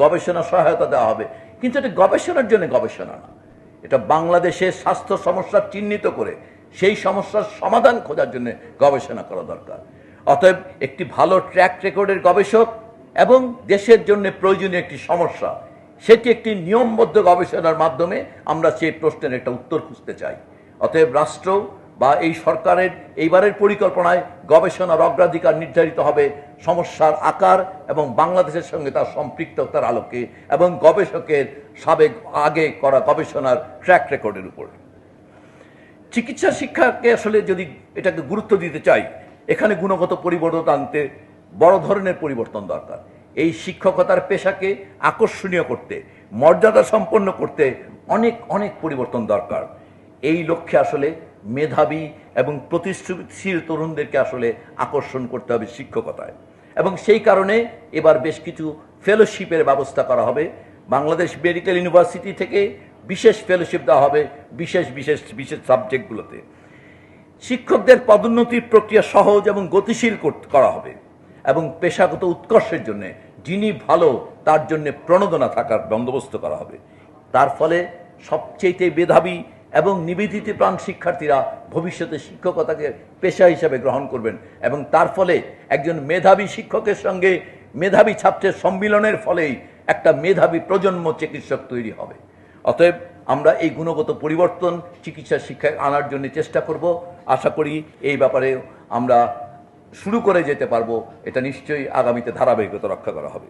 গবেষণা সহায়তা দেওয়া হবে, কিন্তু এটা গবেষণার জন্য গবেষণা না, এটা বাংলাদেশের স্বাস্থ্য সমস্যা চিহ্নিত করে সেই সমস্যার সমাধান খোঁজার জন্য গবেষণা করা দরকার। অতএব একটি ভালো ট্র্যাক রেকর্ডের গবেষক এবং দেশের জন্য প্রয়োজনীয় একটি সমস্যা, সেটি একটি নিয়মবদ্ধ গবেষণার মাধ্যমে আমরা সেই প্রশ্নের একটা উত্তর খুঁজতে চাই। অতএব রাষ্ট্র বা এই সরকারের এইবারের পরিকল্পনায় গবেষণার অগ্রাধিকার নির্ধারিত হবে সমস্যার আকার এবং বাংলাদেশের সঙ্গে তার সম্পৃক্ততার আলোকে এবং গবেষকের আগে করা গবেষণার ট্র্যাক রেকর্ডের উপর। চিকিৎসা শিক্ষাকে আসলে যদি এটাকে গুরুত্ব দিতে চাই, এখানে গুণগত পরিবর্তন আনতে বড় ধরনের পরিবর্তন দরকার। এই শিক্ষকতার পেশাকে আকর্ষণীয় করতে, মর্যাদা সম্পন্ন করতে অনেক অনেক পরিবর্তন দরকার। এই লক্ষ্যে আসলে মেধাবী এবং প্রতিশ্রুতিশীল তরুণদেরকে আসলে আকর্ষণ করতে হবে শিক্ষকতায়, এবং সেই কারণে এবার বেশ কিছু ফেলোশিপের ব্যবস্থা করা হবে। বাংলাদেশ মেডিকেল ইউনিভার্সিটি থেকে বিশেষ ফেলোশিপ দেওয়া হবে বিশেষ বিশেষ বিশেষ সাবজেক্টগুলোতে। শিক্ষকদের পদোন্নতির প্রক্রিয়া সহজ এবং গতিশীল করা হবে এবং পেশাগত উৎকর্ষের জন্য যিনি ভালো তার জন্য প্রণোদনা থাকার বন্দোবস্ত করা হবে। তার ফলে সবচেয়ে মেধাবী এবং নিবেদিত প্রাণ শিক্ষার্থীরা ভবিষ্যতে শিক্ষকতাকে পেশা হিসেবে গ্রহণ করবেন, এবং তার ফলে একজন মেধাবী শিক্ষকের সঙ্গে মেধাবী ছাত্রের সম্মিলনের ফলেই একটা মেধাবী প্রজন্ম চিকিৎসক তৈরি হবে। অতএব আমরা এই গুণগত পরিবর্তন চিকিৎসা শিক্ষায় আনার জন্য চেষ্টা করব। আশা করি এই ব্যাপারে আমরা শুরু করে যেতে পারবো। এটা নিশ্চয়ই আগামীতে ধারাবাহিকতা রক্ষা করা হবে।